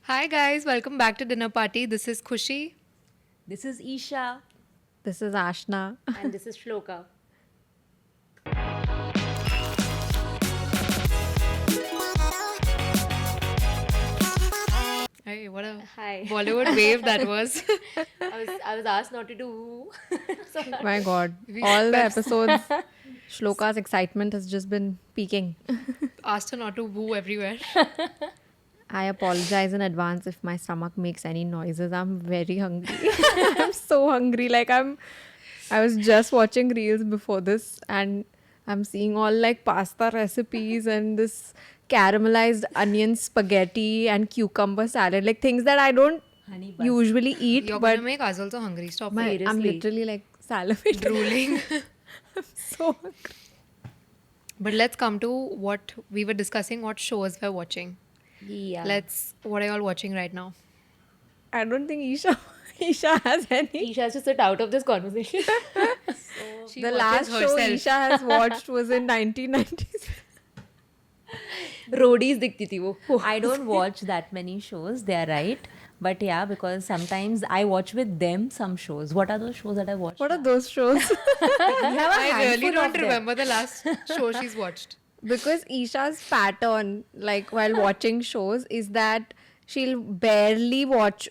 Hi guys, welcome back to Dinner Party. This is Khushi. This is Isha. This is Ashna. And this is Shloka. Hey, what a Hi. Bollywood wave that was. I was asked not to do. So My God. We All the perhaps episodes, Shloka's excitement has just been peaking. asked her not to woo everywhere. I apologize in advance if my stomach makes any noises. I'm very hungry. I'm so hungry. I was just watching reels before this and I'm seeing all like pasta recipes and this caramelized onion spaghetti and cucumber salad, like things that I don't honey bun. usually eat, You're but gonna make us also hungry. Stop I'm Seriously. literally like salivating. drooling. So hungry. But let's come to what we were discussing, what shows we're watching. Yeah. What are y'all watching right now? I don't think Isha has any. Isha has to sit out of this conversation. She The watches last show herself. Isha has watched was in 1990s. Roadies दिखती थी वो. I don't watch that many shows. They are right. But yeah, because sometimes I watch with them some shows. What are those shows that I watch? What are those shows? We have a I really handful don't of them. remember the last show she's watched. Because Isha's pattern, like while watching shows, is that she'll barely watch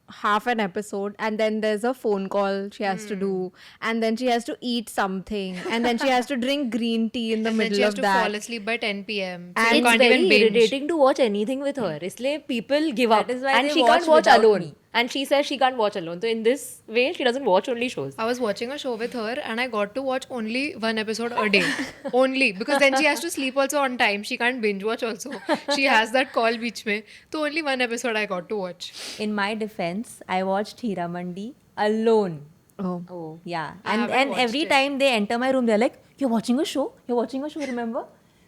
half an episode and then there's a phone call she has to do and then she has to eat something and then she has to drink green tea in the And then middle she has of to that. fall asleep by 10 p.m. So And you It's can't very even binge. irritating to watch anything with her. इसलिए people give up. That is why And they she watch can't watch without alone. me. And she says she can't watch alone. So in this way, she doesn't watch only shows. I was watching a show with her and I got to watch only one episode a day. Only. Because then she has to sleep also on time. She can't binge watch also. She has that call beach mein. So only one episode I got to watch. In my defense, I watched Hira Mandi alone. Oh. Oh, yeah. I And haven't watched every it. time they enter my room, they're like, "You're watching a show? You're watching a show, remember?"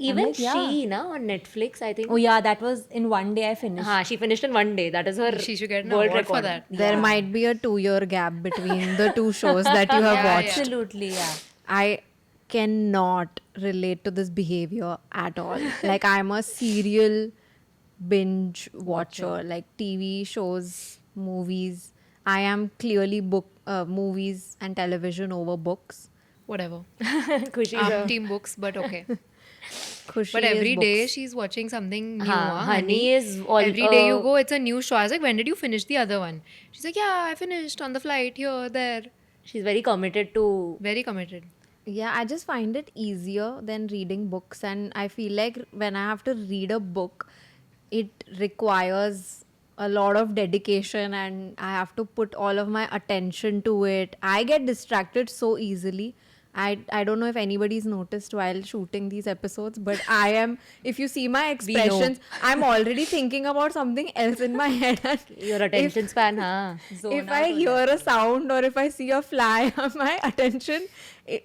Even like, yeah. she, na, on Netflix, I think. Oh, yeah, that was in one day I finished. She finished in one day. That is her She should get an world award record for that. There might be a 2-year gap between the two shows that you have Yeah, watched. Absolutely, yeah. I cannot relate to this behavior at all. Like I'm a serial binge watcher, like TV shows, movies. I am clearly movies and television over books. Whatever. Khushi Team books, but okay. Khushi But is every day books. she's watching something new. Honey is all. Every day you go, it's a new show. I was like, when did you finish the other one? She's like, yeah, I finished on the flight here, there. She's very committed to. Very committed. Yeah, I just find it easier than reading books, and I feel like when I have to read a book, it requires a lot of dedication and I have to put all of my attention to it. I get distracted so easily. I don't know if anybody's noticed while shooting these episodes, but I am, if you see my expressions, I'm already thinking about something else in my head. And Your attention span, huh? if I hear a sound or if I see a fly, my attention,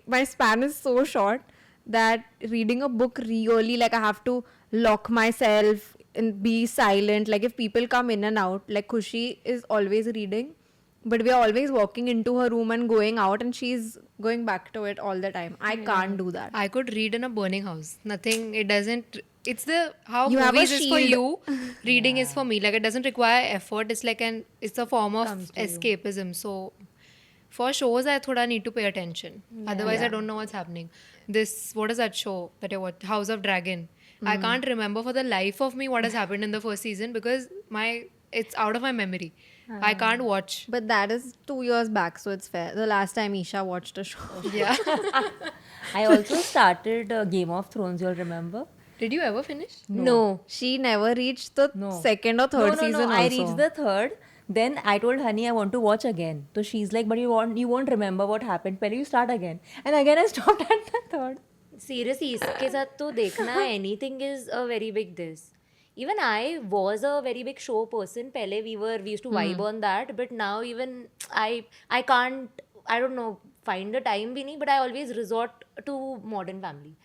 my span is so short that reading a book really, like I have to lock myself and be silent. Like if people come in and out, like Khushi is always reading, but we are always walking into her room and going out and she's going back to it all the time. I can't do that. I could read in a burning house. Nothing, it doesn't, it's the, how You have a movies is for shield. you, reading is for me. Like it doesn't require effort. It's like it's a form of escapism. So for shows, I thoda need to pay attention. Otherwise, I don't know what's happening. What is that show that you watch? House of Dragon. I can't remember for the life of me what has happened in the first season because it's out of my memory. I can't watch. But that is 2 years back, so it's fair. The last time Isha watched a show. Yeah. I also started Game of Thrones, you'll remember? Did you ever finish? No. She never reached the No. second or third no, season I also. reached the third. Then I told Honey I want to watch again. So she's like, but you won't remember what happened. Pehle you start again. And again I stopped at the third. Seriously, इसके साथ तो देखना anything is a very big this. Even I was a very big show person. पहले we used to vibe on that, but now even I can't, I don't know, find the time भी नहीं, but I always resort to Modern Family.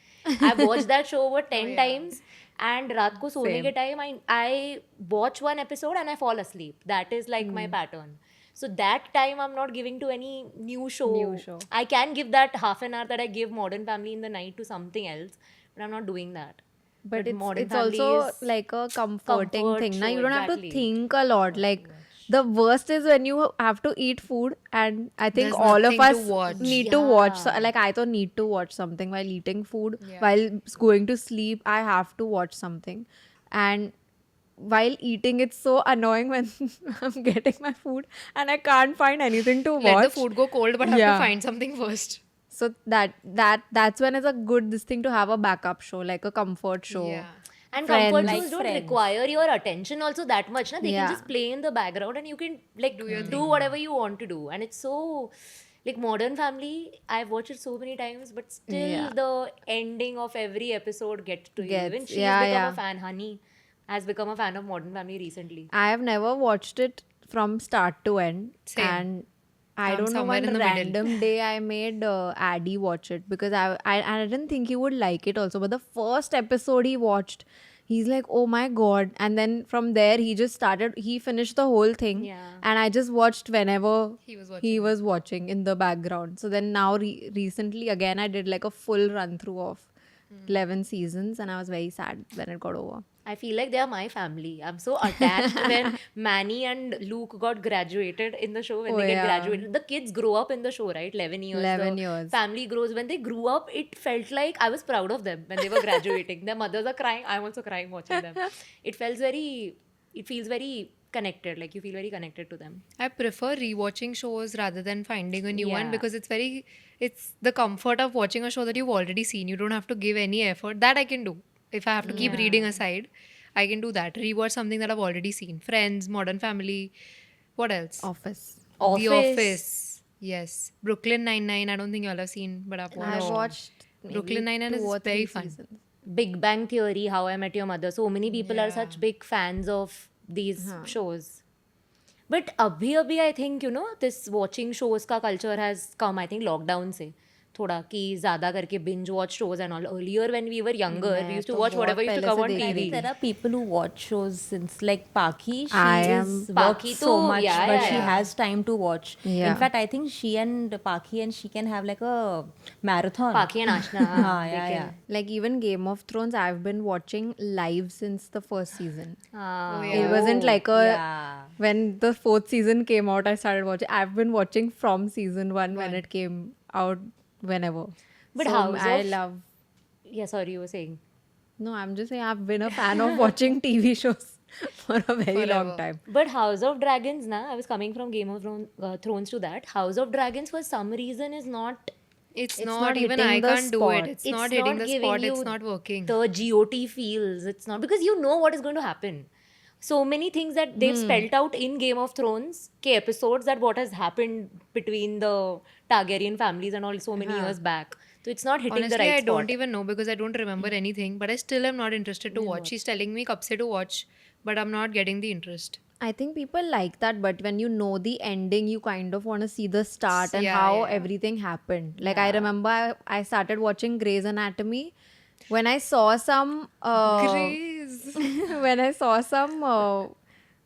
I've watched that show over 10 times and रात को सोने के time I watch one episode and I fall asleep. That is like my pattern. So that time I'm not giving to any new show. I can give that half an hour that I give Modern Family in the night to something else, but I'm not doing that. But Modern it's Family also is like a comforting comfort thing. Now show, you don't have to exactly. think a lot. Like the worst is when you have to eat food, and I think There's all of nothing to us watch. need to watch. So, Yeah. like I don't need to watch something while eating food. Yeah. While going to sleep, I have to watch something, and while eating, it's so annoying when I'm getting my food and I can't find anything to watch. Let the food go cold, but have Yeah. to find something first. So that's when it's a good this thing to have a backup show, like a comfort show. Yeah. And Friends. comfort Like shows don't Friends. require your attention also that much. Na? They Yeah. can just play in the background and you can like do whatever you want to do. And it's so like Modern Family, I've watched it so many times, but still Yeah. the ending of every episode gets to you. Gets- Even she's yeah, become yeah. a fan. Honey has become a fan of Modern Family recently. I have never watched it from start to end. Same. And I I'm don't know, somewhere one in the middle. random day I made Addy watch it because I didn't think he would like it also. But the first episode he watched, he's like, oh my god. And then from there he finished the whole thing. Yeah. And I just watched whenever He was watching in the background. So then now recently again I did like a full run through of 11 seasons, and I was very sad when it got over. I feel like they are my family. I'm so attached when Manny and Luke got graduated in the show. When Oh, they get yeah. graduated, the kids grow up in the show, right? 11 years. 11 the years. Family grows. When they grew up, it felt like I was proud of them when they were graduating. Their mothers are crying. I'm also crying watching them. It feels very connected. Like you feel very connected to them. I prefer rewatching shows rather than finding a new one Yeah. because it's the comfort of watching a show that you've already seen. You don't have to give any effort. That I can do. If I have to keep reading aside, I can do that. Rewatch something that I've already seen. Friends, Modern Family. What else? Office. The Office. Yes. Brooklyn Nine-Nine. I don't think you all have seen, but I've watched. I watched maybe Brooklyn Nine-Nine 2 is or 3 very fun. seasons. Big Bang Theory, How I Met Your Mother. So many people are such big fans of these shows. But abhi I think, this watching shows ka culture has come, I think, lockdown se. थोड़ा कि ज़्यादा करके binge watch shows and all. Earlier when we were younger, we used to तो watch बहुत whatever used to पहले come से on देख I रही think TV. there are people who watch shows since like Paki. She I is am- works Paki so to- much, yeah, but yeah, she yeah. has time to watch. Yeah. In fact, I think she and Paki and she can have like a marathon. Paki and Ashna. yeah. Like even Game of Thrones, I've been watching live since the first season. Ah, It wasn't like a Yeah. when the 4th season came out, I started watching. I've been watching from season 1 when it came out whenever. But So House I of- love. Yeah, sorry, you were saying. No, I'm just saying I've been a fan of watching TV shows for a very long Forever. time. But House of Dragons, I was coming from Game of Thrones to that. House of Dragons, for some reason, is not. It's not not even hitting I the can't do spot. it. It's not hitting the giving spot. you It's not working. The GOT feels. It's not because you know what is going to happen. So many things that they've spelled out in Game of Thrones, episodes that what has happened between the Targaryen families and all so many years back. So it's not hitting Honestly, the right I spot. don't even know because I don't remember anything. But I still am not interested to watch. She's telling me कब से to watch, but I'm not getting the interest. I think people like that, but when you know the ending, you kind of want to see the start and Yeah, how yeah. everything happened. Like I remember I started watching Grey's Anatomy when I saw some Grace. when I saw some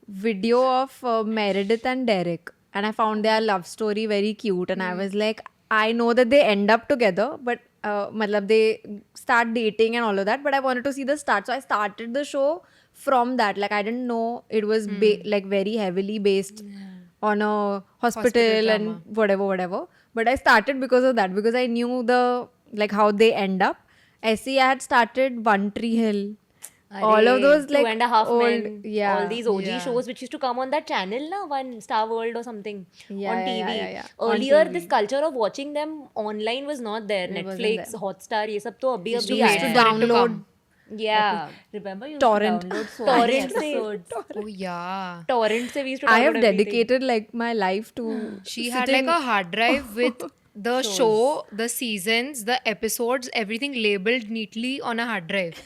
video of Meredith and Derek, and I found their love story very cute, and I was like, I know that they end up together, but matlab they start dating and all of that, but I wanted to see the start, so I started the show from that. Like I didn't know it was like very heavily based on a hospital and whatever, but I started because of that, because I knew the like how they end up. SE I had started One Tree Hill. All of those like 2.5 old, Men, yeah, all these OG Yeah. shows which used to come on that channel, one Star World or something Yeah, on yeah, TV. yeah. On Earlier, TV. this culture of watching them online was not there. It wasn't Netflix, there. Hotstar, ये सब तो अभी Used to अभी wait आया for है. it to download. come. Yeah, Remember you Torrent. used to download so many Torrent से- episodes. Oh yeah. torrent se we used to I have download everything. dedicated like my life to She had like a hard drive with the show, the seasons, the episodes, everything labeled neatly on a hard drive.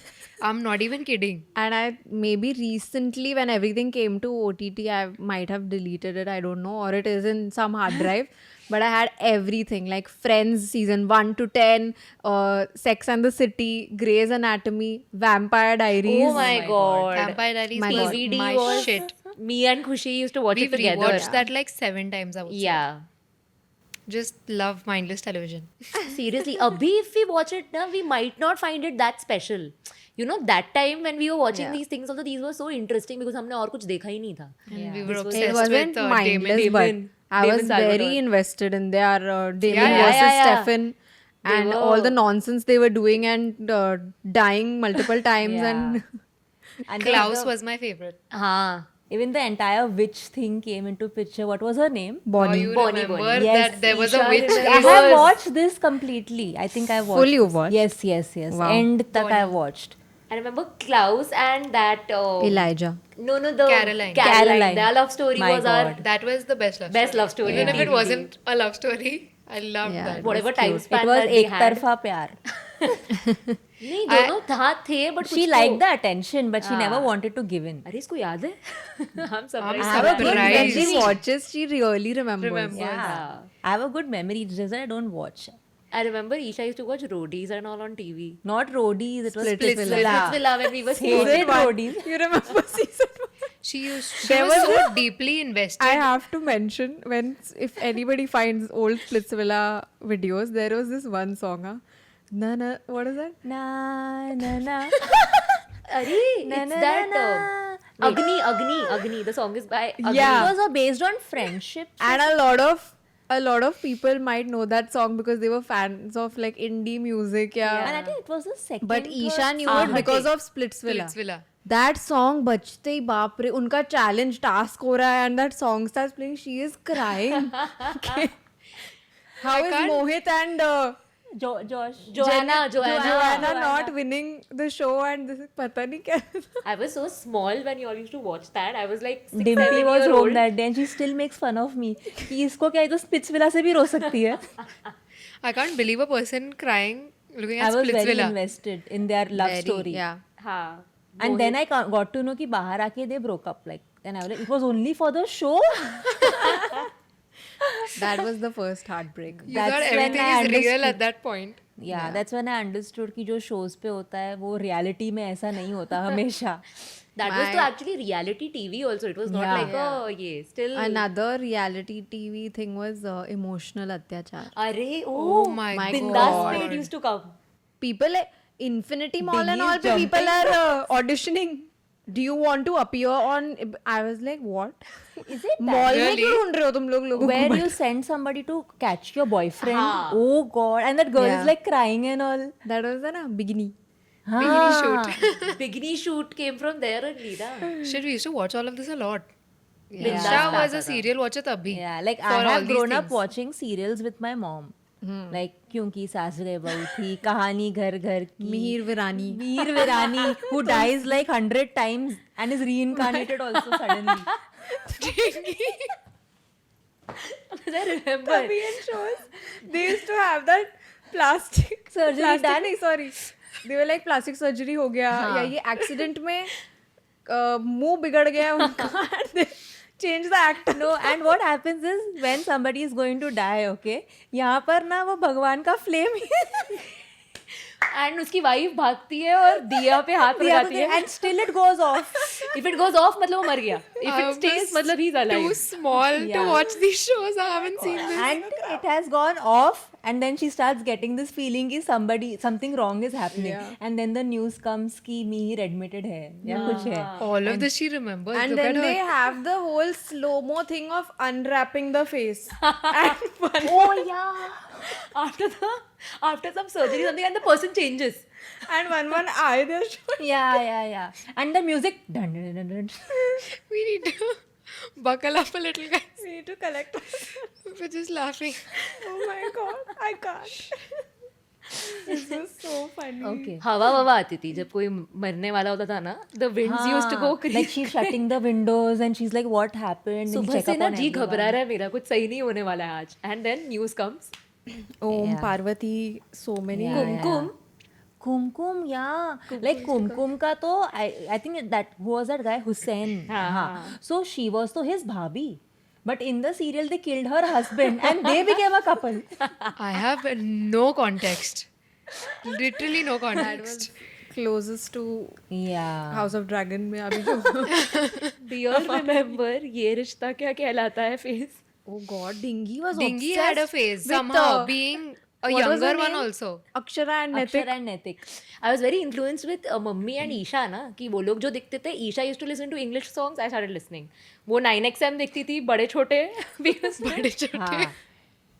I'm not even kidding. and I maybe recently when everything came to OTT, I might have deleted it. I don't know, or it is in some hard drive. But I had everything like Friends season 1 to 10, Sex and the City, Grey's Anatomy, Vampire Diaries. Oh my god. Vampire Diaries My was God. DVD my was shit. me and Khushi used to watch We've it together. rewatched that like 7 times, I would say. Yeah. Just love mindless television. Seriously, abhi if we watch it now, we might not find it that special. you know, that time when we were watching Yeah. these things also, these were so interesting because हमने और कुछ देखा ही नहीं था. And we were This was- It obsessed wasn't with mindless, Damon. but Damon. I was Damon Salvatore. very invested in their Damon Yeah, versus yeah. Stefan They and all the were- nonsense they were doing and dying multiple times Yeah. and And then Klaus the- was my favorite. हाँ. even the entire witch thing came into picture. What was her name? Oh, Bonnie. you Bonnie, remember Bonnie. Yes, that there was a Isha witch? remembers. I have was- watched this completely. I think I watched. Full you this. watched? Yes. Wow. End tak I watched. I remember Klaus and that. Elijah. No, the Caroline. Caroline. Their love story My was our God. That was the best love Best love story Even in if it DVD. wasn't a love story, I loved Yeah, that. it whatever was time cute. span It was that they ek had. tarfa pyar. नहीं दोनों था थे but She liked the attention, but she never wanted to give in. अरे इसको याद है I'm surprised. I'm I have a good surprised. when she watches, she really remembers. Remembers. Yeah. I have a good memory. It's just that I don't watch. I remember Isha used to watch Roadies and all on TV. Not roadies. It was Splitsvilla. Splitsvilla when we were small. Hated roadies. You remember season 1? She There was was so deeply invested. I have to mention when if anybody finds old Splitsvilla videos, there was this one song. Na na, what is that? Na na na. Arey, Na, it's na, that na, na. Agni. The song is by Agni. Yeah. It was based on friendship. And a lot of people might know that song because they were fans of like indie music, yeah. And I think it was the second. But Isha knew it because of Splitsvilla. Splitsvilla. That song बजते ही बाप रे उनका challenge task हो रहा है and that song starts playing, she is crying. Okay. How is can't- Mohit and Josh. Joanna not winning the show and this पता नहीं क्या. I was so small when you all used to watch that. I was like 6, Dimpy 7 was years home old. that day and she still makes fun of me. कि इसको क्या है तो Splitsvilla से भी रो सकती है. I can't believe a person crying looking I at was very Splitsvilla. invested in their love story. Yeah. हाँ. And then I got to know कि बाहर आके they broke up. Like, and I was like, it was only for the show. That was the first heartbreak. You That's thought when everything I is real understood. at that point. Yeah, that's when I understood कि जो shows पे होता है वो reality में ऐसा नहीं होता हमेशा. That was to actually reality TV also. It was not Yeah. like a still. Another reality TV thing was emotional अत्याचार. Arey, Oh my Bindas God. Maid used to come. People at Infinity Mall and Diggy all is pe people jumping. are auditioning. Do you want to appear on? I was like, what? Is it Mall में Really? क्यों ढूंढ रहे हो तुम लोग लोगों where को? you send somebody to catch your boyfriend? हाँ. Oh God! And that girl Yeah. is like crying and all. That was na bikini. Bikini हाँ. shoot. Bikini shoot came from there only, na? Shit, we used to watch all of this a lot. Yeah. Insha was a serial watcher tabhi. Yeah, like for I all have these grown up things. watching serials with my mom. Like क्योंकि सास गए बहू थी, कहानी घर घर की, Mihir Virani. Mihir Virani, who dies like 100 times and is reincarnated also suddenly. I remember. Korean shows. They used to have that plastic Surgery plastic done? नहीं sorry. They were like plastic surgery हो गया या ये accident में मुंह बिगड़ गया उनका. They change the actor. No, and what happens is when somebody is going to die, okay, यहाँ पर ना वो भगवान का flame And उसकी वाइफ भागती है और दिया पे हाथ लगाती है. and still it goes off. If it goes off, मतलब वो मर गया. If I it stays, was मतलब he's too alive. small to Yeah. watch these shows. I haven't seen this. And it has gone off and then she starts getting this feeling कि something wrong is happening. Yeah. And then the news comes कि Mihir admitted है या कुछ है. All of this she remembers. And Look then at they her. have the whole slow-mo thing of unwrapping the face. And one Oh yeah. After some surgery something and the person changes. one eye they're showing. Yeah. And the music. Dun, dun, dun, dun. We need to buckle up a little, guys. We need to collect. We're just laughing. Oh my god, I can't. This was so funny. Okay. हवा ववा आती थी जब कोई मरने वाला होता था ना. The winds used to go crazy. Like she's shutting the windows and she's like, what happened? And सुबह check से up ना on जी everyone. घबरा रहा है मेरा कुछ सही नहीं होने वाला है आज. And then news comes. Om Yeah. Parvati, so many. Yeah, Kumkum. Kumkum, yeah. Like Kumkum का तो I think that who was that guy Hussein. हाँ. So she was to his bhabhi. But in the serial they killed her husband and they became a couple. I have no context. Literally no context. Closest to Yeah. House of Dragon में अभी जो. Do you all remember ये रिश्ता क्या कहलाता है face? Oh god, Dingy was Dingy obsessed had a phase with, somehow being A What was her younger one name? also. Akshara and Nitik. Akshara and Naitik. I was very influenced with मम्मी and Isha ना कि वो लोग जो दिखते थे Isha used to listen to English songs I started listening वो 9XM दिखती थी बड़े छोटे बड़े छोटे. हाँ.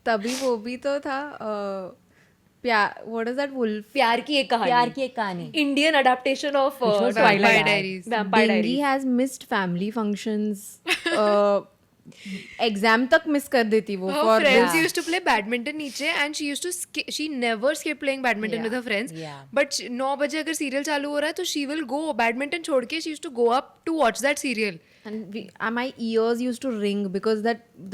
तभी वो भी तो था प्यार. What is that? Wolf. प्यार की एक प्यार कहानी की एक कहानी. Indian adaptation of was Vampire Twilight. Diaries. Vampire Dingy Diaries. has missed family functions. Exam तक मिस कर देती वो Her for friends this. used to play badminton नीचे and she used to she never skipped playing badminton with her friends. Yeah. But 9 बजे अगर serial चालू हो रहा है तो she will go badminton छोड़ के she used to go up to watch that serial. And my ears used to ring because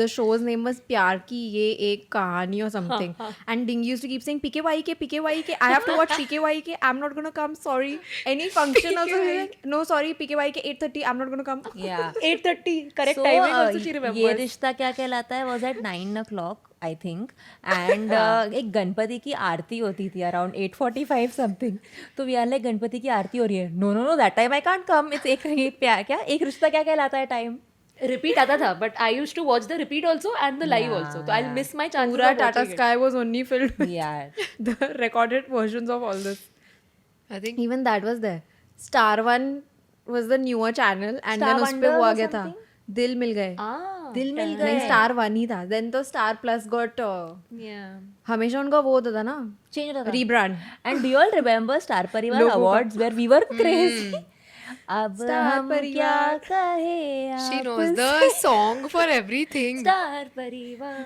the show's name was प्यार की ये एक कहानी or something. And Dingy used to keep saying PKYK, PKYK. I have to watch PKYK. I'm not gonna come. Sorry. Any function also. she's like, no, sorry. PKYK 8:30. I'm not gonna come. Yeah. 8:30 correct So, timing also she ये remembers. रिश्ता क्या कहलाता है was at 9 o'clock I think and एक गणपति की आरती होती थी around 8:45 something. तो we are like गणपति की आरती हो रही है. No that time I can't come. It's एक प्यार क्या एक रिश्ता क्या कहलाता है टाइम. रिपीट आता था but I use to watch the repeat also and the live also तो I miss my chance Pura Tata Sky was only filled with Yeah. the recorded versions of all this. I think Even that was there. Star One was the newer channel and Star then उस पे Wonder वो आ or गया था something? दिल मिल गए. दिल मिल नहीं गए. स्टार वन ही था. Then तो Star Plus got हमेशा उनका वो होता था ना Change होता था. rebrand. And do you all remember Star Parivar लोगों का. awards where we were crazy? अब Star हम क्या परिवार. कहे she आप knows the song for everything. Star परिवार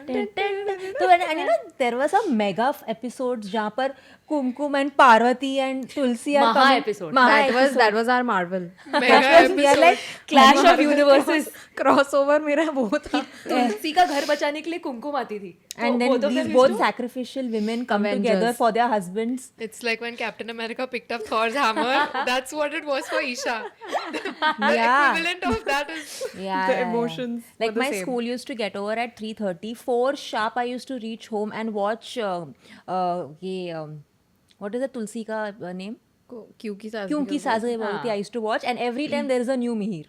तो and you know there were some mega episodes जहाँ पर कुमकुम and Parvati and Tulsi are Maha coming. episode. Maha That was our Marvel. Mega we are like clash of universes Crossover मेरा वो था. तुलसी का घर बचाने के लिए कुमकुम आती थी and then these both sacrificial women come Avengers. together for their husbands. It's like when Captain America picked up Thor's hammer. That's what it was for Isha. The Yeah. equivalent of that is Yeah, The emotions Like were the my same. school used to get over at 3:30. 4 sharp I used to reach home and watch ये what is the Tulsi का name? क्योंकि सास क्योंकि सास गई बहुती I used to watch and every time there is a new Mihir.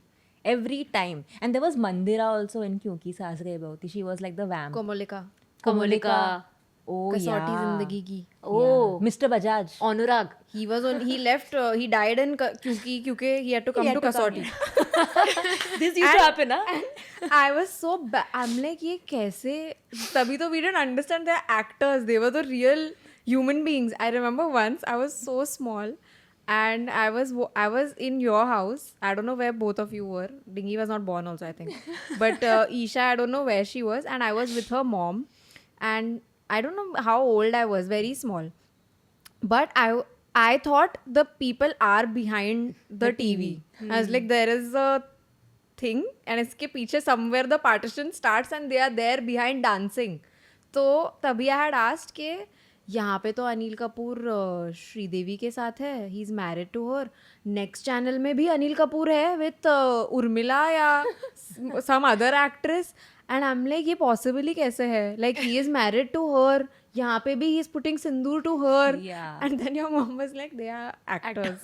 Every time. And there was Mandira also in क्योंकि सास गई बहुती. She was like the vamp. Komalika Komalika Oh कसौटी yeah. जिंदगी की. Oh, Mr. Bajaj. Anurag He left he died in क्योंकि he had to come had to to come. कसौटी. this used to happen ना I was so bad. I'm like ये कैसे तभी तो we didn't understand they're actors. They were the real human beings. I remember once I was so small and I was in your house. I don't know where both of you were. Dingy was not born also I think. But Isha I don't know where she was and I was with her mom and I don't know how old I was, very small. But I thought the people are behind the TV. I was like there is a thing and इसके पीछे somewhere the partition starts and they are there behind dancing. तो तभी I had asked के यहाँ पे तो अनिल कपूर श्रीदेवी के साथ है. He is married to her. Next channel में भी अनिल कपूर है with उर्मिला या some other actress. And I'm like ये possibly कैसे है? Like he is married to her. यहाँ पे भी he is putting sindoor to her. Yeah. And then your mom was like they are actors.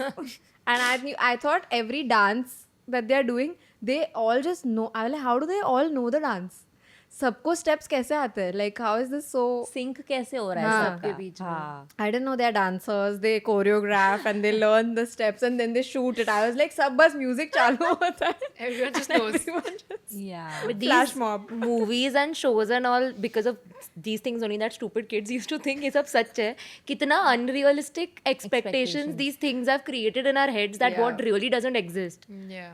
And I thought every dance that they are doing, they all just know. I was like, how do they all know the dance? सबको steps कैसे आते हैं? Like how is this so? Sync कैसे हो रहा है हाँ. सबके बीच में? हाँ. I didn't know they're dancers. They choreograph and they learn the steps and then they shoot it. I was like, सब बस music चालू होता है. everyone just knows. Everyone just Yeah. But flash these mob. movies and shows and all because of these things only that stupid kids used to think ये सब सच है कितना unrealistic expectations these things have created in our heads that Yeah. what really doesn't exist. Yeah.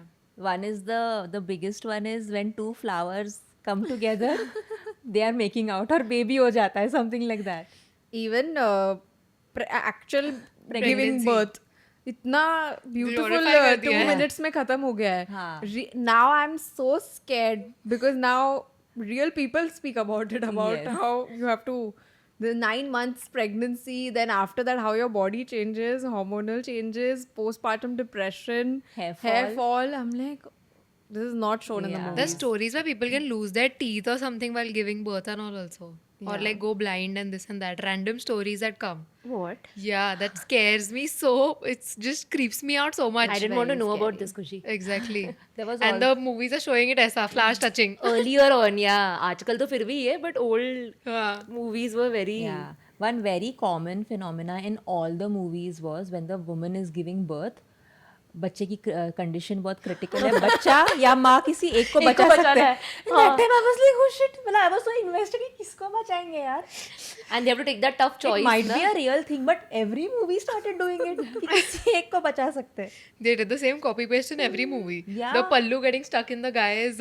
One is the biggest one is when two flowers come together, they are making out or baby हो जाता है something like that. Even actual giving Pregnancy. birth इतना beautiful Glorify कर 2 दिया है. minutes में खत्म हो गया है. हाँ. Now I'm so scared because now real people speak about it about Yes. how you have to the 9 months pregnancy, then after that how your body changes, hormonal changes, postpartum depression, Hair fall. I'm like this is not shown in the Yeah. movie. There's stories where people can lose their teeth or something while giving birth and all also. Or like go blind and this and that. Random stories that come. What? Yeah, that scares me so. It's just creeps me out so much. I didn't want to know about this, Kushi. Exactly. There was and the movies are showing it ऐसा flash touching. Earlier on, yeah. आजकल तो फिर भी है, but old हाँ. movies were very. Yeah. one very common phenomena in all the movies was when the woman is giving birth, बच्चे की condition बहुत क्रिटिकल है, बच्चा या माँ किसी एक को बचा सकते हैं. That time I was like, oh shit, मतलब I was so invested कि किसको बचाएंगे यार. And they have to take that tough choice. It might na? be a real thing, but every movie started doing it. कि किसी एक को बचा सकते हैं. They did the same copy paste in every movie. Yeah. The pallu getting stuck in the guy's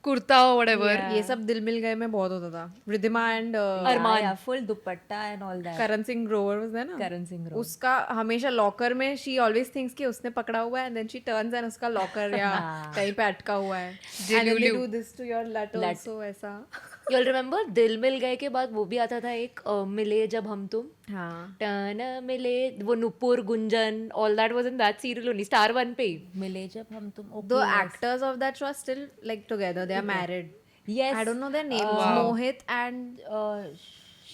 kurta or whatever. ये सब दिल मिल गए में बहुत होता था. Riddhima and Arman, yeah, full dupatta and all that. Karan Singh Grover was there ना. Karan Singh Grover. उसका हमेशा लॉकर में शी ऑलवेज थिंक्स कि उसने पकड़ा हुआ है and then she turns and उसका लॉकर या कहीं पे अटका हुआ है and they do this to your लट आल्सो ऐसा. You all remember दिल मिल गए के बाद वो भी आता था एक मिले जब हम तुम. हाँ. टन मिले वो Nupur Gunjan all that was in that serial only. Star One पे. मिले जब हम तुम. Okay, The yes. actors of that show are still like together. They are married. Yes. I don't know their names. Wow. Mohit and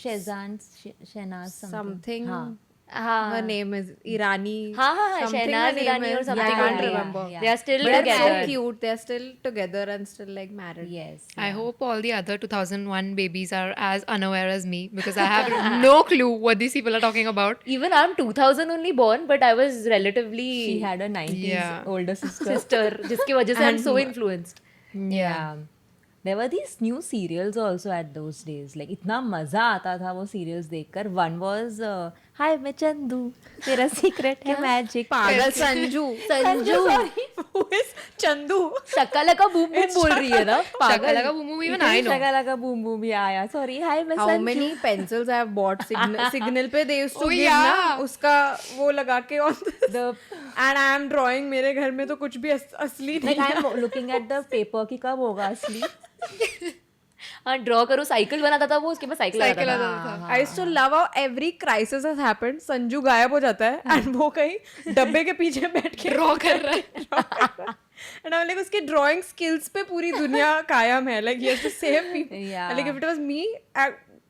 Shehnaz something. हाँ. हाँ. Her name is Irani. हाँ हाँ हाँ something Shehnaaz her name Irani or is. something. I can't yeah, remember. yeah. They are still But they're together. so cute. They're still together and still like married. Yes. I hope all the other 2001 babies are as unaware as me because I have no clue what these people are talking about. Even I'm 2000 only born, but I was relatively She had a 90s Yeah. older sister. sister, जिसकी वजह से I'm so influenced. Yeah. There were these new serials also at those days. Like इतना मजा आता था वो serials देखकर. One was Hi मैं चंदू, तेरा secret है magic. पागल Sanju. Sanju. Who is Chandu? शकला का बूम बूम बोल रही है ना पागल. Shakalaka Boom Boom, even I know. लगा boom boom yeah. Sorry. Hi मैं How Sanju. many pencils I have bought signal पे they used to Oh, give yeah. ना उसका वो लगा के on this. The And I am drawing मेरे घर में तो कुछ भी असली like नहीं I'm looking at the paper कि कब होगा असली. हाँ ड्रॉ करो साइकिल बनाता था वो उसके बाद साइकिल Cycle आता था. आता था. I used to love how every crisis has happened. Sanju गायब हो जाता है and वो कहीं डब्बे के पीछे बैठ के Draw कर रहा है. and I'm like उसकी drawing skills पे पूरी दुनिया कायम है. Like he has to save people. Yeah. Like if it was me,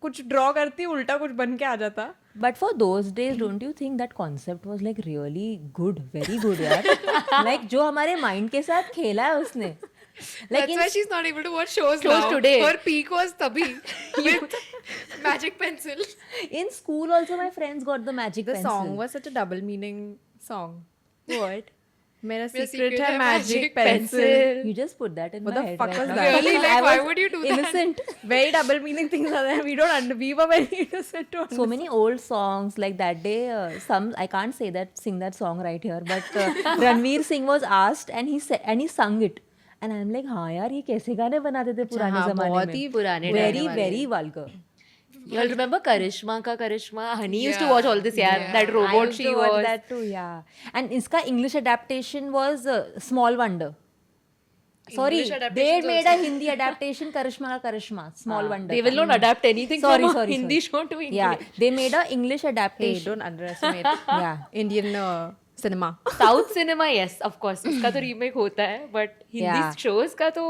कुछ draw करती उल्टा कुछ बन के आ जाता. But for those days, don't you think that concept was like really good, very good, यार? Like जो हमारे mind के साथ खेला है उसने. Like That's in why she's not able to watch shows Shows now. today. Her peak was tabhi with magic pencil. in school also my friends got the magic The pencil. song was such a double meaning song. What? मेरा मेरा secret secret है है magic magic pencil. You just put that in What my the head fuck right was now. that? Really? I Like, why was would you do that? innocent. Very double meaning things are there. We were very innocent to So many old songs like that day. Some I can't sing that song right here, but Ranveer Singh was asked and he sung it. And I'm like, हाँ यार ये कैसे गाने बनाते थे पुराने हाँ, जमाने बहुत में. ही पुराने Very very vulgar. You all remember करिश्मा का करिश्मा? Honey used to Yeah. watch all this. Yeah, Yeah. that I robot used she to watch was. that too, yeah. And इसका English adaptation was Small Wonder. Sorry, English they adaptations made a Hindi adaptation Karishma ka Karishma, Small Wonder. They will not adapt anything Sorry, from a sorry, Hindi sorry. show to English. Yeah, they made a English Hey, adaptation. don't underestimate Yeah. Indian cinema. South cinema, yes, of course. उसका तो remake होता है, but Hindi Yeah. shows का तो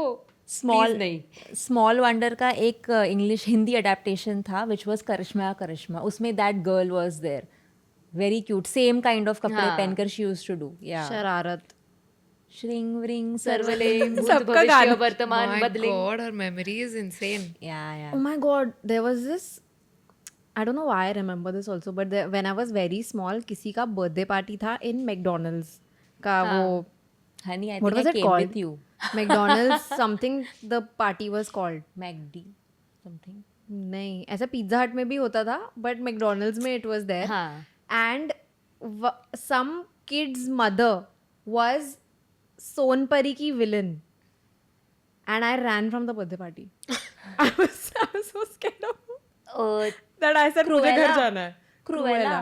Small please नहीं. Small Wonder का एक English Hindi adaptation था, which was Karishma ka Karishma. उसमें that girl was there. Very cute. Same kind of कपड़े हाँ. पहनकर she used to do. Yeah. शरारत. Shring Vring सर्वलिंग भूत सबका भविष्य गाना. वर्तमान My बदलिंग. God, her memory is insane. Yeah, yeah. Oh my god, there was this. I don't know why I remember this also, but when I was very small, किसी का birthday party था in McDonald's का वो Honey, I what think was I it came called? with you. McDonald's something the party was called. MacD something. नहीं ऐसा pizza हट में भी होता था बट मैकडोनल्ड्स में इट वाज देयर हाँ. And some kids mother was Sonpari की villain and I ran from the birthday party I was so scared of that I said मुझे घर Cruella. जाना है Cruella.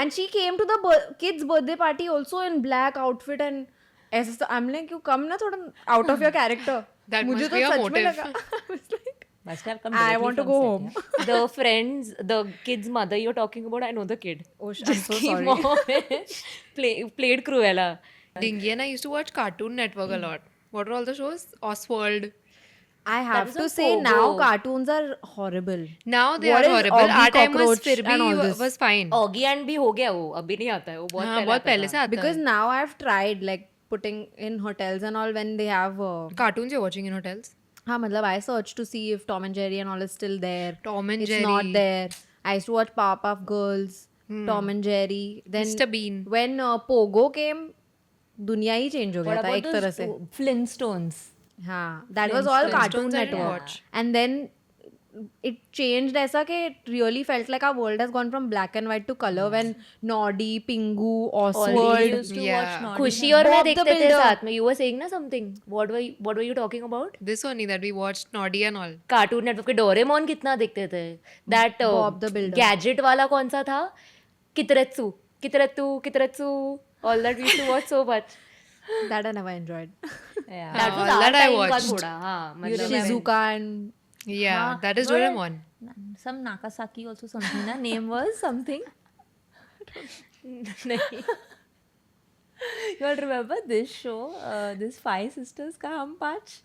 and she came to the kids birthday party also in black outfit and ऐसा I am like you come ना थोड़ा out of your character That मुझे must तो be a सच में motive. लगा I was like Must have come I directly want to from go set, home. yeah. The friends, the kid's mother you're talking about, I know the kid. Oh, I'm so जिसकी sorry. mom played Cruella. Dingy and I used to watch Cartoon Network a lot. What were all the shows? Oswald. I have was to a say Pogo. now cartoons are horrible. Now they What are is horrible. Oggy Our time was Cockroach फिर and all भी this? was fine. Oggy and भी हो गया वो अभी नहीं आता है वो बहुत हाँ पहले बहुत आता पहले था. से आता Because है. now I've tried like putting in hotels and all when they have Cartoons you're watching in hotels. हाँ मतलब I search to see if Tom and Jerry and all is still there. Tom and it's Jerry. not there. I used to watch Powerpuff Girls, Tom and Jerry. Then Mr. Bean. when Pogo came, दुनिया ही change हो What गया था about एक तरह those से. Flintstones? हाँ, that was all Cartoon Flintstones I didn't Network. watch. And then it changed ऐसा कि it really felt like our world has gone from black and white to color when Noddy, Pingu, We Oswald. used to Yeah. watch Noddy. खुशी खुशी और Bob मैं the देखते थे Builder. साथ में. You were saying ना something. What were you talking about? This only that we watched Noddy and all. Cartoon network के डोरेमोन कितना देखते थे. That Bob the Builder. Gadget वाला कौन सा था? कितरेत्सु. All that we used to watch so much. That I never enjoyed. Yeah. That was all our that I time का watched. थोड़ा. हाँ, मतलब Shizuka and Yeah, that is but- Doraemon. Some Nakasaki also something. Na name was something. नहीं. You all remember this show? This Five Sisters ka Hum Paanch?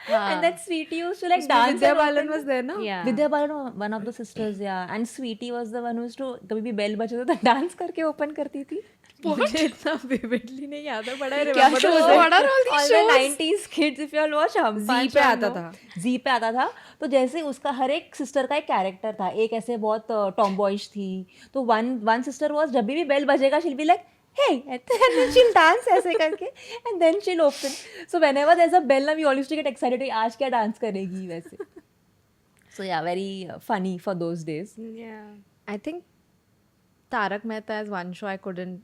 हाँ. And that Sweetie used to like dance. Vidya and Balan open- was there, no? Yeah. Vidya Balan was one of the sisters, yeah. And Sweetie was the one who used to कभी भी bell बजे तो dance करके open करती थी. मुझे इतना vividly नहीं याद है, but I क्या remember show those है? What are all these All the shows? 90s kids if you all watch Hum Zee Paanch पे will आता know. था. Zee पे आता था. तो जैसे उसका हर एक सिस्टर का एक कैरेक्टर था. एक ऐसे बहुत टॉमबॉयज थी. तो one sister was जब भी बेल बजेगा she'll be like hey, and then she'll dance ऐसे करके and then she'll open. So whenever there's a bell, we all used to get excited. आज क्या डांस करेगी वैसे. So yeah, very funny for those days. Yeah. I think Tarak Mehta is one show I couldn't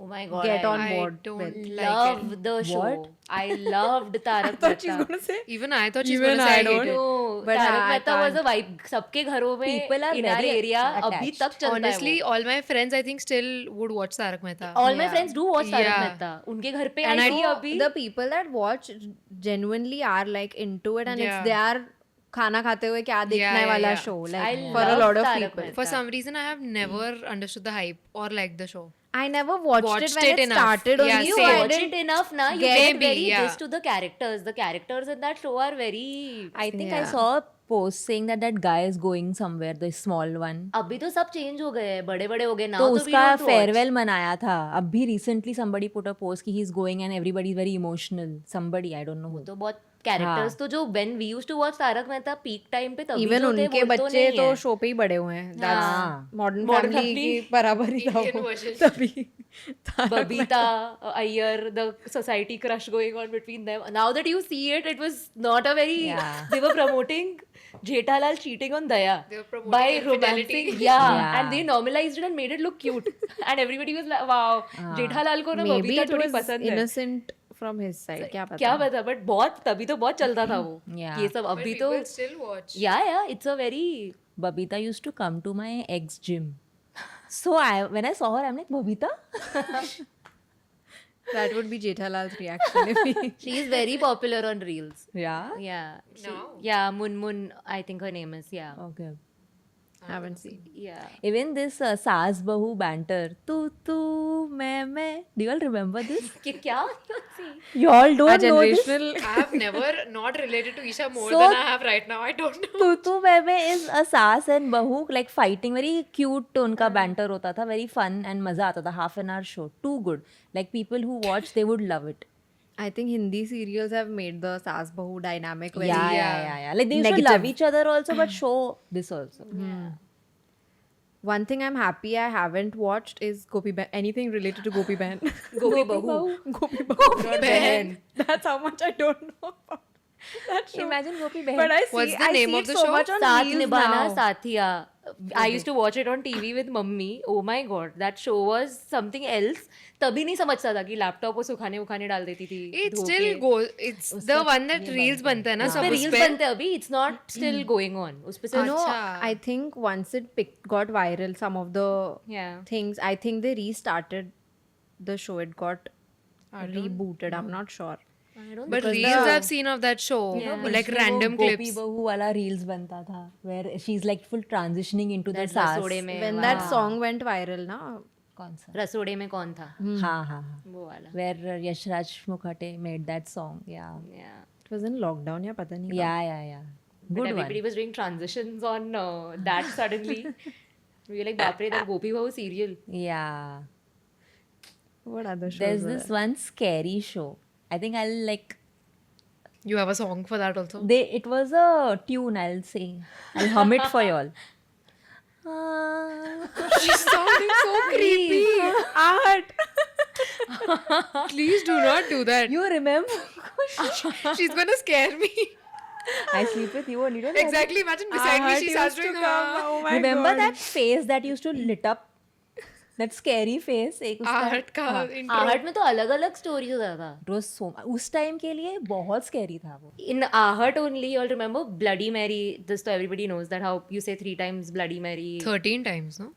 Oh my god. get on I board don't with. like Love it. the show. What? I loved Tarak Mehta. say. Even I thought she's Even gonna say I I hate don't. it. No, But Tarak I Mehta was a can't. vibe. सबके घरों में People are in our very area अभी attached. तक चलता Honestly, है वो. all my friends I think still would watch Tarak Mehta. All my Yeah. friends do watch Tarak Yeah. Mehta. उनके घर पे And I I see know अभी. The people that watch genuinely are like into it and Yeah. it's their खाना खाते हुए क्या देखना है yeah, वाला yeah. show I like for a love lot of Tarak people. Mehta. For some reason, I have never understood the hype or liked the show. I never watched it Watched when it it enough. started Yeah, only. You So I watch didn't it enough now. You get get maybe, very yeah. this to the characters. The characters in that show are very. I think I Yeah. saw a post saying that guy is going somewhere, the small one. अभी तो सब change हो गए हैं, बड़े बड़े हो गए. Now तो तो we उसका don't watch. फेयरवेल मनाया था. अभी recently somebody put a post कि he is going and everybody is very emotional. Somebody, I don't know who. तो बहुत कैरेक्टर्स हाँ. तो जो when we used to watch Tarak Mehta peak time पे तभी इवन जो थे उनके वो तो बच्चे नहीं तो है. शो पे ही बड़े हुए हैं हाँ. Modern Modern family Family. की बराबर ही था Indian वो version. तभी Babita Iyer the society crush going on between them. Now that you see it, it was not a very. Yeah. They were promoting Jethalal cheating on Daya They were promoting by infidelity. romancing. Yeah. And they normalized it and made it look cute. And everybody was like, wow, Jethalal को ना maybe Babita it थोड़ी was पसंद है. innocent from his side क्या क्या पता पता but बहुत तभी तो बहुत चलता था वो. Yeah. ये सब But अभी तो. people still watch. Yeah, it's a very. Babita used to come to my ex gym. So when I saw her, I'm like, Babita? that would be Jethalal's reaction if he She is very popular on Reels. Yeah. Yeah. Now? Yeah, Mun, I think her name is. Yeah. Okay. haven't seen Yeah. Even this Saas Bahu banter. Tu, मैं. Do you all remember this? क्या? You all don't a know this? generational I have never not related to Isha more So- than I have right now. I don't know. Tu मैं is a Saas and Bahu like fighting. Very cute उनका banter होता था. Very fun and मजा आता था. Half an hour show. Too good. Like people who watch, they would love it. I think Hindi serials have made the Saas Bahu dynamic very Yeah. Like they used to Negative. love each other also, but show this also. One thing I'm happy I haven't watched is Gopi Ban. Anything related to Gopi Ban. Gopi Bahu. Gopi Bahu. Ban. That's how much I don't know about that show. Imagine Gopi Bahu. But I see, What's the I name see of it the so show? much on साथ Reels निभाना now. Saathiya. I used to watch it on TV with mummy. Oh my god, that show was something else. तभी नहीं समझता था कि laptop को सुखाने उखाने डाल देती थी. It धो still के. goes. It's the one that reels बनता है ना उस सब पे उस रील्स पे. बनते हैं अभी. It's not still going on. उस पे सिर्फ. No, अच्छा. I think once it got viral, some of the Yeah. things, I think they restarted the show. It got rebooted. I'm not sure. I don't But Because reels the- I've seen of that show, like इसमें random वो clips. गोपी बहू वाला reels बनता था where she's like full transitioning into the sass. रसोड़े में. When that song went viral, na, कौन सा? रसोड़े में कौन था? हाँ. वो वाला. Where Yashraj Mukhate made that song. Yeah. Yeah. it was in lockdown. या पता नहीं. Yeah. But Good everybody one. was doing transitions on that suddenly. We were like, बाप रे, that Gopi Bahu serial. Yeah. What other shows? There's were this one scary show. I think I'll like You have a song for that also. it was a tune, I'll say. I'll hum it for y'all. She's sounding so creepy. Art. Please do not do that. You remember? She's gonna scare me. I sleep with you only, don't you? Exactly. Imagine beside me, she starts doing. Oh my Remember God. that face that used to lit up? That scary face. एक उसका Art का intro. आहट में तो अलग अलग stories होता था. it was so उस टाइम के लिए बहुत scary था वो. In Ahat only, you'll remember Bloody Mary. This, so everybody knows that how you say 3 times Bloody Mary. 13 times, no?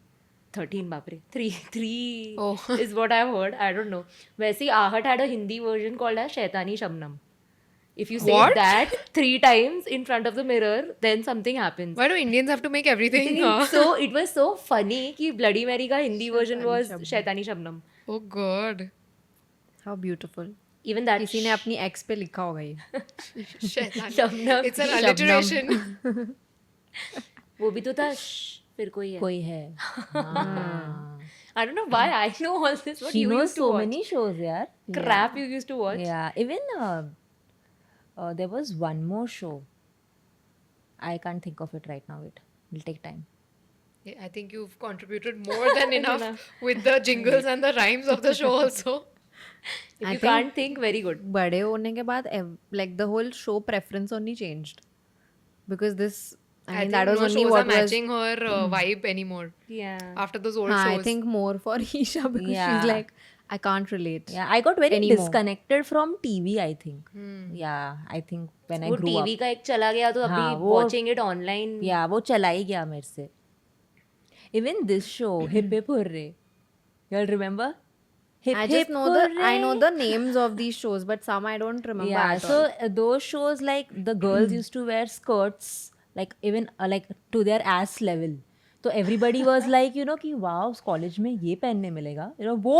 13 बापरे. 3 Oh. is what I've heard. I don't know. वैसे ही Ahat had a Hindi version called as Shaitani Shabnam. If you say What? that 3 times in front of the mirror, then something happens. Why do Indians have to make everything? So it was so funny कि Bloody Mary का Hindi version was Shaitani Shabnam. Oh God. How beautiful. Even that किसी ने अपनी ex पे लिखा होगा ये. Shabnam. It's an alliteration. वो भी तो था फिर कोई है. कोई है. I don't know why I know all this. What She you knows used to so watch. many shows, यार. Crap you used to watch. Yeah, even there was one more show. I can't think of it right now. It'll take time. Yeah, I think you've contributed more than enough with the jingles and the rhymes of the show also. If I you think- can't think, very good. बड़े होने के बाद like the whole show preference only changed because this I mean think that was no only shows what are was matching her vibe anymore Yeah. after those old I shows. think more for Isha because Yeah. she's like I can't relate. Yeah, I got very Anymore. disconnected from TV, I think. Yeah, I think when I वो grew TV up. का एक चला गया तो हाँ, अभी वो- watching it online. Yeah, वो चला ही गया मेरे से. Even this show, Hip Hip Hooray. Y'all remember? Hip I Hip just know I know Hooray. the names of these shows, but some I don't remember. Yeah, at so all. those shows like the girls used to wear skirts like even like to their ass level. तो everybody was like, you know, कि wow, college में ये पहनने मिलेगा, you know, वो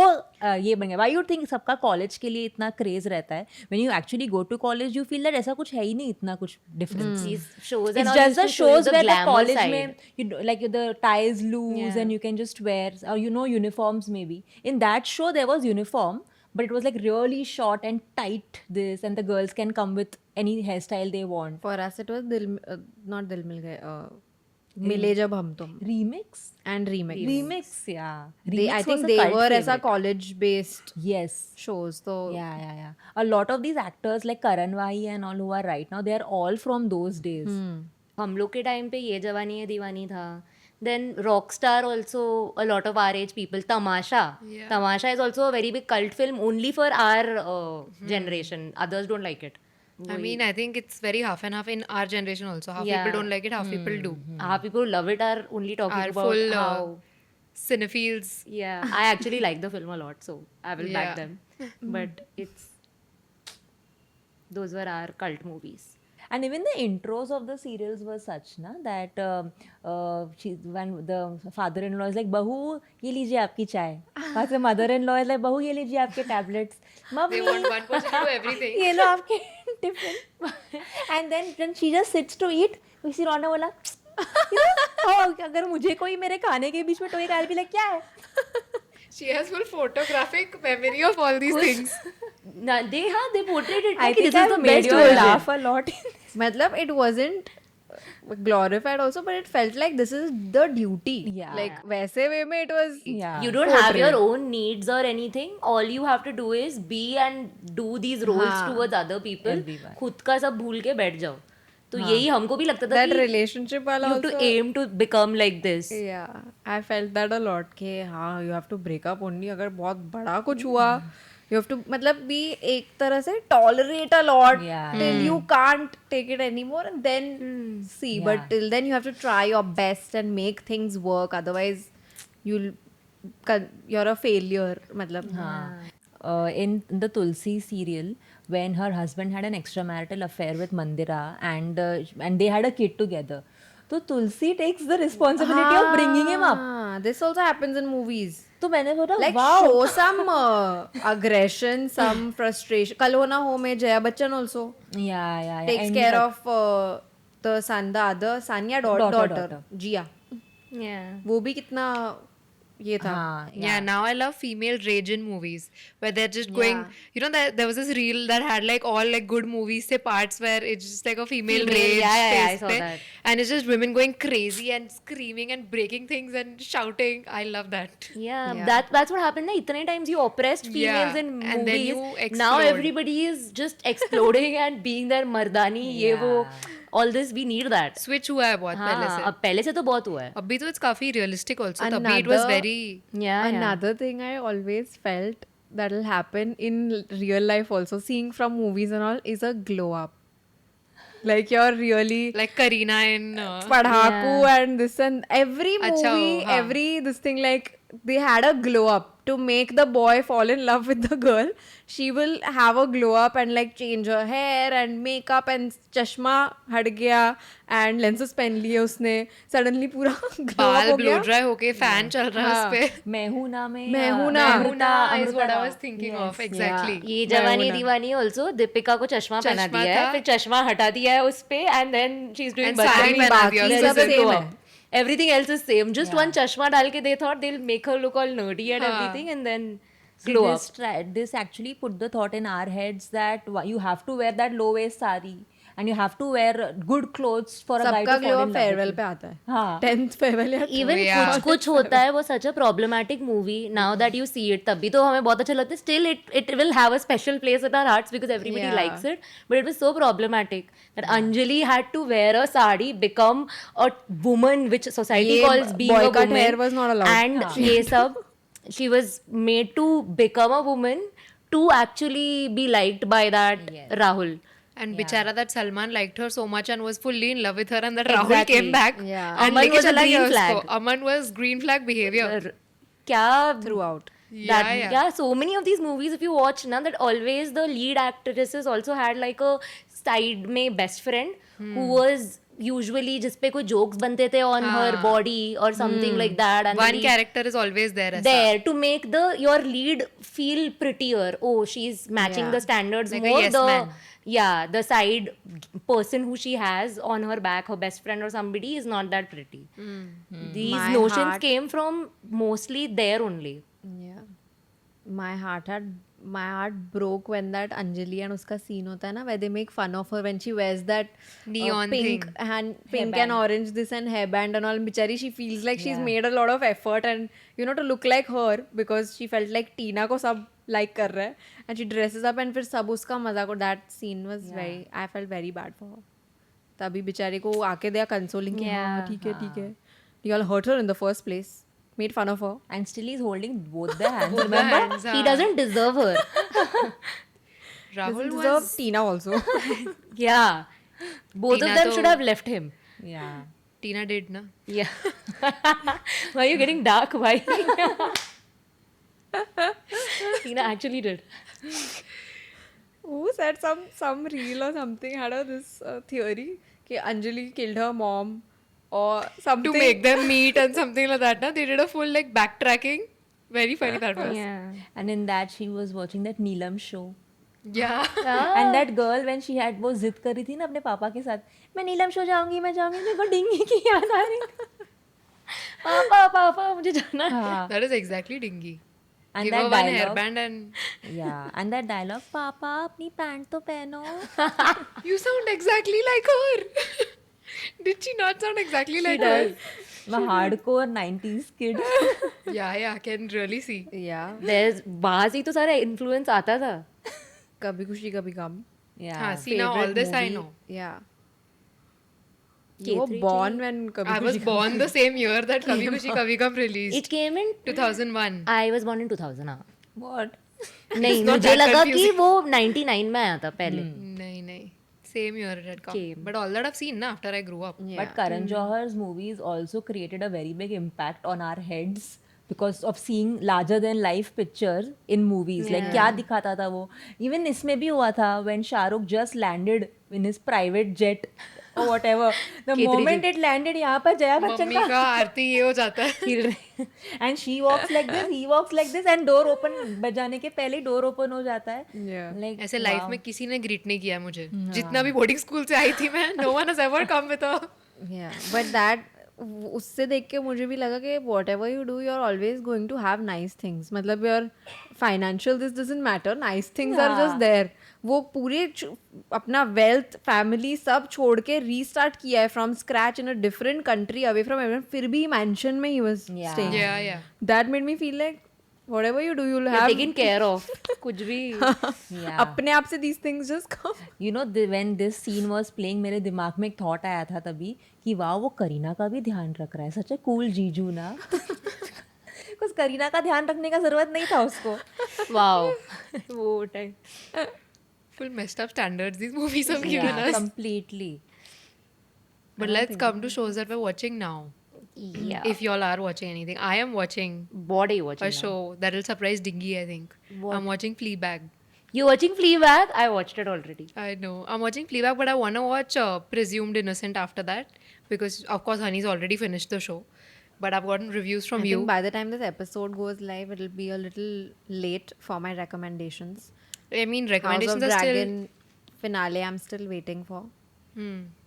ये बन गया. Why you think सबका कॉलेज के लिए इतना क्रेज रहता है? When you actually go to college, you feel that ऐसा कुछ है ही नहीं, इतना कुछ difference. These shows and It's all just used the to show you shows where the glamour college side. में like the ties loose Yeah. and you can just wear or you know uniforms maybe. In that show there was uniform, but it was like really short and tight this, and the girls can come with any hairstyle they want. For us it was not Dil Mil Gaye, Mile Jab Hum Tum Remix? and remix. Remix, yeah. They, I Remix think was a they cult were as a favorite. college based Yes. shows. So Yeah. A lot of these actors like Karan Wahi and all who are right now, they are all from those days. हम लोग के time पे ये जवानी है दीवानी था. Then Rockstar also a lot of our age people. Tamasha. Yeah. Tamasha is also a very big cult film only for our generation. Others don't like it. I mean, I think it's very half and half in our generation also. Half Yeah. people don't like it, half people do. Half people who love it are only talking Are about full how. cinephiles. Yeah, I actually like the film a lot, so I will back Yeah. them. But it's those were our cult movies. And even the intros of the serials were such na that when the father-in-law is like, "Bahu, ye lijiye aapki chai." But the mother-in-law is like, "Bahu, ye lijiye aapke tablets." They want one person to do everything. ये लो आपके tiffin. And then she just sits to eat. किसी ने बोला, "You know, अगर मुझे कोई मेरे खाने के बीच में टोकेगा, I'll be like, क्या है? She has full photographic memory of all these things. They portrayed it. I like think this is I've the made best you version. laugh a lot. matlab it wasn't glorified also, but it felt like this is the duty. Yeah. Like वैसे way में it was. Yeah. You don't have your own needs or anything. All you have to do is be and do these roles हाँ. towards other people. Everyone. खुद का सब भूल के बैठ जाओ. तो यही हमको भी लगता था That कि relationship वाला you have to also. aim to become like this. Yeah, I felt that a lot कि हाँ you have to break up only अगर बहुत बड़ा कुछ हुआ. You have to मतलब be एक तरह से tolerate a lot Yeah. till you can't take it anymore and then see. Yeah. But till then you have to try your best and make things work. Otherwise you're a failure. मतलब In the Tulsi serial, when her husband had an extramarital affair with Mandira and they had a kid together, so Tulsi takes the responsibility of bringing him up. हाँ, this also happens in movies. तो मैंने बोला Like wow. show some aggression, some frustration. Kal Ho Na Ho में Jaya Bachchan also Yeah. takes And care of the other son या daughter Daughter. Jia. Yeah. वो भी कितना ये था. Yeah, now I love female rage-in movies where they're just going. You know that there was this reel that had like all like good movies say parts where it's just like a female rage yeah, I phase saw pe. that. And it's just women going crazy and screaming and breaking things and shouting. I love that. Yeah, that's what happened. Na, itane times you oppressed females Yeah, in movies. and then you Now explode. everybody is just exploding and being their mardani. ये वो all this we need that. Switch हुआ है बहुत पहले हाँ, से. अब पहले से तो बहुत हुआ है. अभी तो it's काफी realistic also. तभी it was Another- very. Yeah, Another thing I always felt that'll happen in real life also, seeing from movies and all, is a glow up. Like you're really Like Kareena in. Padhaku and this and every Acha, movie, हाँ. every this thing, like they had a glow up to make the boy fall in love with the girl. She will have a glow up and like change her hair and makeup and chashma हट गया and lenses पहन लिए उसने, suddenly पूरा glow up बाल हो blow गया. dry होके fan चल रहा है हाँ. उस पे. मैं हूं ना में मैं हूं ना. Amrita is what I Amrita was thinking of exactly. ये जवानी दीवानी also दीपिका को चश्मा पहना चश्मा दिया है, था. फिर चश्मा हटा दिया है उस पे and then she's doing And sari Bajrangi पहना Baki. दिया There उसको. is a same glow है. up. Everything else is same. Just one चश्मा डाल के they thought they'll make her look all nerdy and everything and then glow up. this actually put the thought in our heads that you have to wear that low waist sari and you have to wear good clothes for a guy सबका to glow fall up in love farewell with पे you. आता है. हाँ. 10th farewell या Even Yeah. कुछ होता है वो such a problematic movie. Now that you see it, तभी तो हमें बहुत अच्छा लगता है. Still, it will have a special place in our hearts because everybody Yeah. likes it. But it was so problematic that Anjali had to wear a sari, become a woman, which society ये calls being a boycott woman. hair was not allowed. And ये सब, she was made to become a woman to actually be liked by that Rahul. And बिचारा that Salman liked her so much and was fully in love with her and that Rahul Exactly. came back Yeah. and Aman लेके was a चला गया green उसको. flag. Aman was green flag behavior. क्या throughout. Yeah. So many of these movies, if you watch now, that always the lead actresses also had like a side में best friend who was usually जिस पे कोई jokes बनते थे on her body or something like that. And the One lead- character is always there. ऐसा. there to make your lead feel prettier. Oh, she's matching Yeah. the standards Like a more. yes man. The side person who she has on her back, her best friend or somebody, is not that pretty. These My notions heart- came from mostly there only. Yeah. My heart broke when that Anjali and uska scene hota hai na, where they make fun of her when she wears that Neon pink thing. pink and orange this and hairband and all. Bichari, she feels like she's Yeah. made a lot of effort and to look like her because she felt like Tina ko sab like kar raha hai and she dresses up and फिर सब उसका मजाक और that scene was very, I felt very bad for her. तभी बिचारी को आके दिया consoling कि हाँ Yeah. ठीक है. You all hurt her in the first place, made fun of her. And still he's holding both the hands. The Remember? hands, He doesn't deserve her. Rahul Doesn't deserve was. Tina also. Yeah. Both Tina of them तो- should have left him. Yeah. Tina did na. Yeah. Why are you getting dark? Why? Tina actually did. Who said some reel or something had this theory कि Anjali killed her mom or something. To make them meet and something like that. Na? They did a full like backtracking. Very funny that was. Yeah. And in that she was watching that Neelam show. Yeah. And that girl when she had वो जिद करी थी ना अपने पापा के साथ, मैं नीलम शो जाऊंगी मेरे को डिंगी की याद आ रही. पापा मुझे जाना है. हाँ. That is exactly dingy. And Give that her one dialogue. hairband and Yeah. And that dialogue, पापा अपनी पैंट तो पहनो. you sound exactly like her. Did she not sound exactly like her? मैं hardcore 90s kid. Yeah, I can really see. Yeah. There's बाहर से ही तो सारा influence आता था. कभी खुशी कभी गम. Yeah. हाँ, see now all this I know. Yeah. You were born when कभी I was खुशी born the same year that Kabhi Khushi Kabhi Gum released. It came in 2001. I was born in 2000. हाँ. What? नहीं not मुझे that लगा कि confusing. वो 99 में आया था पहले. नहीं. Same year it had come. Came. But all that I've seen na after I grew up. Yeah. But Karan Johar's movies also created a very big impact on our heads because of seeing larger than life pictures in movies. Like क्या दिखाता था वो. Even इसमें भी हुआ था when Shahrukh just landed in his private jet or whatever. The moment it landed यहाँ पर जया बच्चन मम्मी का का आरती ये हो जाता है. and she walks like this, he walks like this and door open बजाने के पहले door open हो जाता है. Yeah. Like ऐसे लाइफ में किसी ने ग्रीट नहीं किया मुझे. जितना भी बोर्डिंग स्कूल से आई थी मैं, no one has ever come with a. Yeah. But that उससे देख के मुझे भी लगा कि whatever you do you are always going to have nice things मतलब your financial this doesn't matter nice things are just there वो पूरे अपना वेल्थ फैमिली सब छोड़ के रीस्टार्ट किया है from scratch in a different country away from everyone फिर भी मैंशन में he was Yeah. Staying Yeah. That made me feel like whatever you do you'll You're have taken care of. कुछ भी. Yeah. अपने आप से these things just come You know, when this scene was playing, मेरे दिमाग में एक thought आया था तभी कि वाह वो करीना का भी ध्यान रख रहा है सच ए कूल जीजू ना कुछ करीना का ध्यान रखने का जरूरत नहीं था उसको. Wow. वो time. Full messed up standards these movies have given Yeah, us. completely. But let's come to shows that we're watching now. Yeah. If y'all are watching anything, I am watching What are you watching a now? show that will surprise Dingy. I think I'm watching Fleabag. You're watching Fleabag? I watched it already. I know I'm watching Fleabag, but I want to watch Presumed Innocent after that because of course Honey's already finished the show. But I've gotten reviews from I you. think by the time this episode goes live it'll be a little late for my recommendations I mean House recommendations of are Dragon finale I'm still waiting for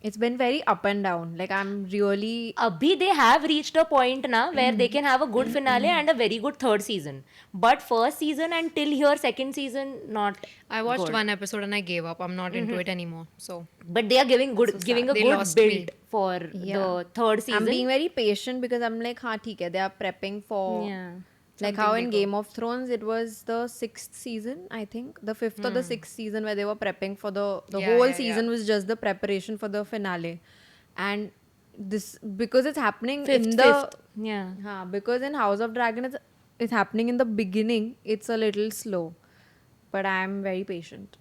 it's been very up and down like I'm really Abhi they have reached a point now where they can have a good finale and a very good third season. But first season until here, second season, not. I watched good. one episode and I gave up. I'm not into it anymore. So But they are giving a They good lost build me. for the third season. I'm being very patient because I'm like हाँ ठीक है they are prepping for Yeah. like how in Game of Thrones it was the 6th season I think the 5th or the 6th season where they were prepping for the Yeah, whole yeah, season was just the preparation for the finale and this because it's happening in the Fifth. Yeah. because in House of Dragon it's happening in the beginning it's a little slow but I'm very patient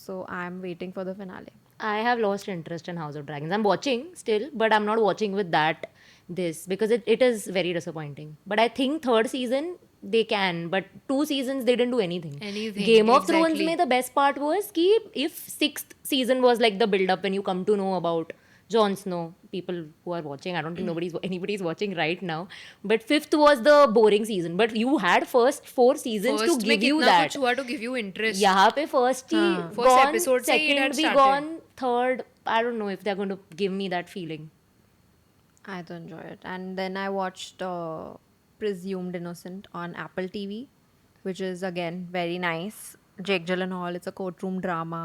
so I'm waiting for the finale. I have lost interest in House of Dragons. I'm watching still, but I'm not watching with that because it is very disappointing. But I think third season they can, but 2 seasons they didn't do anything. Game of Thrones exactly. mein the best part was ki if 6th season was like the build up when you come to know about Jon Snow, people who are watching, I don't think anybody's watching right now. But 5th was the boring season. But you had first 4 seasons first to में give you कितना that. कुछ हुआ to give you interest. यहाँ पे first ही First gone, episode से ही it had second भी started. gone, third I don't know if they're going to give me that feeling. I had to enjoy it. And then I watched Presumed Innocent on Apple TV, which is again very nice. Jake Gyllenhaal, it's a courtroom drama,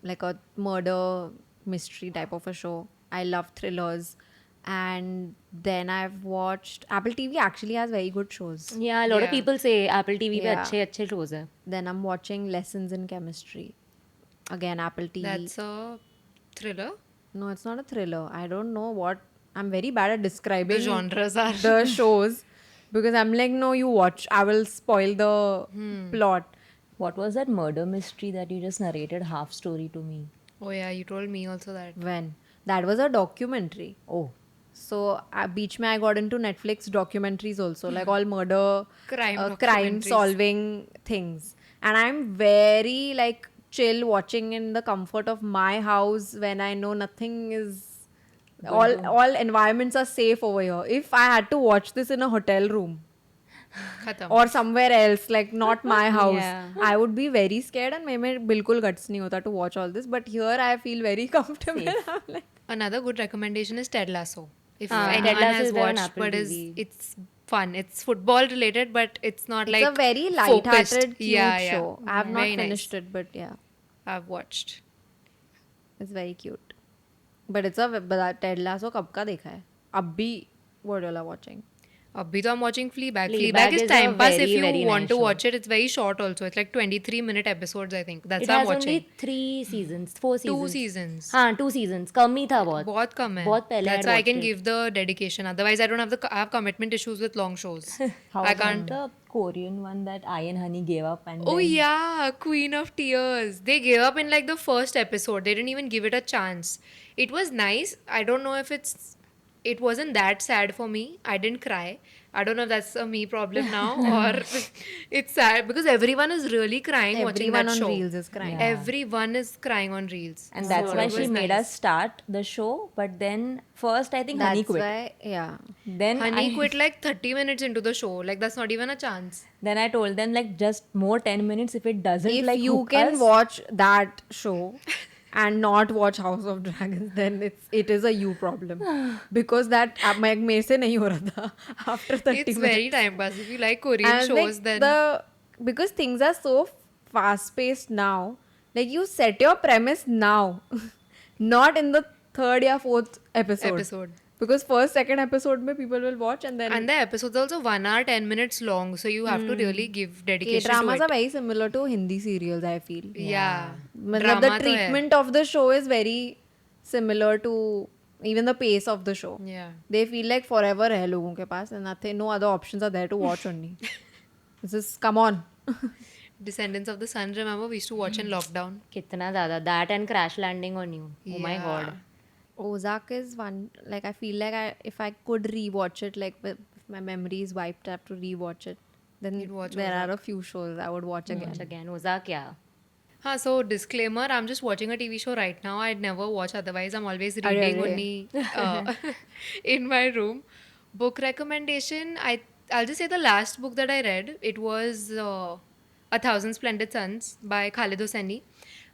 like a murder mystery type of a show. I love thrillers. And then I've watched Apple TV actually has very good shows. Yeah, a lot of Yeah. people say Apple TV पे Yeah. अच्छे shows है. Then I'm watching Lessons in Chemistry. Again, Apple TV. That's a thriller. No, it's not a thriller. I don't know what. I'm very bad at describing The genres are. the shows because I'm like, no, you watch. I will spoil the plot. What was that murder mystery that you just narrated half story to me? Oh yeah, you told me also that. When that was a documentary. Oh, So beach mein I got into Netflix documentaries also, like all murder, Crime crime documentaries. solving things. And I'm very like chill watching in the comfort of my house when I know nothing is all environments are safe over here. If I had to watch this in a hotel room खत्म. or somewhere else, like not my house, Yeah. I would be very scared and मेरे बिल्कुल guts नहीं होता to watch all this. But here I feel very comfortable. I'm like, Another good recommendation is Ted Lasso. If Ted anyone Lasso has is there on watched, Apple but TV. it's fun. It's football related, but it's not it's like a very focused. light-hearted, cute Yeah. show. I have not Very nice. finished it, but yeah, I've watched. it's very cute. But it's a Ted Lasso कब का देखा है? अब भी what all are watching? Abhi to I'm watching Fleabag. Fleabag Fleabag is is a time pass very, if you very want nice to show. watch it. It's very short also. It's like 23-minute episodes, I think. That's It how I'm has watching. only 3 seasons, 4 seasons. 2 seasons. हाँ 2 seasons. कम ही था बहुत. बहुत कम है. बहुत पहले That's I why I watched can it. give the dedication. Otherwise, I don't have I have commitment issues with long shows. how I about can't. the Korean one that I and Honey gave up and Oh then yeah, Queen of Tears. They gave up in like the first episode. They didn't even give it a chance. It was nice. I don't know if it wasn't that sad for me. I didn't cry. I don't know if that's a me problem now or it's sad because everyone is really crying watching Everyone that on show. Reels is crying. Yeah. Everyone is crying on Reels. and that's So why it she was made nice. us start the show. But then first I think Honey That's quit. why, yeah. Then Honey I quit like 30 minutes into the show. Like that's not even a chance. then I told them like just more 10 minutes if it doesn't If like you hook can us, watch that show and not watch House of Dragons, then it is a you problem. Because that मेरे से नहीं हो रहा था after 30 It's minutes. very time pass. If you like Korean And shows, like then because things are so fast paced now, like you set your premise now, not in the third or fourth episode. Because first, second episode mein people will watch and then and the episodes also 1 hour 10 minutes long, so you have to really give K dedication to dramas are it. very similar to Hindi serials, I feel. Yeah, मतलब drama the तो है. treatment of the show is very similar to even the pace of the show. Yeah. They feel like forever है लोगों के पास and nothing, no other options are there to watch only. This is come on. Descendants of the Sun, remember we used to watch in lockdown. कितना ज़्यादा that and Crash Landing on You. Oh my Yeah. god. Ozark is one, like I feel like if I could rewatch it, like if my memory is wiped, I have to rewatch it. Then You'd watch there are a few shows I would watch again. Watch again. Ozark, yeah. So disclaimer, I'm just watching a TV show right now. I'd never watch otherwise. I'm always Arre, reading arre. only in my room. Book recommendation, I'll just say the last book that I read, it was A Thousand Splendid Suns by Khalid Hosseini.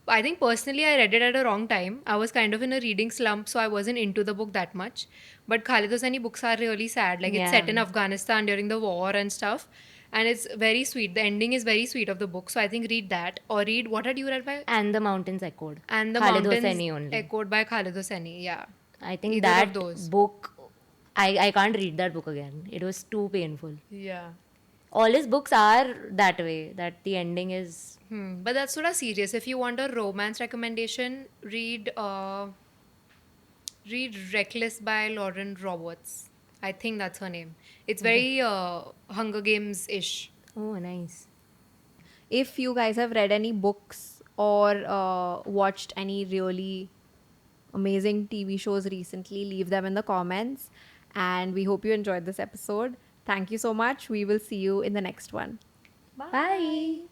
I think personally I read it at a wrong time. I was kind of in a reading slump, so I wasn't into the book that much. But Khalid Hosseini books are really sad. Like it's set in Yeah. Afghanistan during the war and stuff. And it's very sweet. The ending is very sweet of the book. So I think read that. Or read, what had you read by? And The Mountains Echoed. And the Khalid Mountains Hosseini only. Echoed by Khalid Hosseini. Yeah. I think Either of that those. book, I can't read that book again. It was too painful. Yeah. All his books are that way, that the ending is. But that's sort of serious. If you want a romance recommendation, read Reckless by Lauren Roberts. I think that's her name. It's very Hunger Games ish. Oh, nice. If you guys have read any books or watched any really amazing TV shows recently, leave them in the comments. And we hope you enjoyed this episode. Thank you so much. We will see you in the next one. Bye.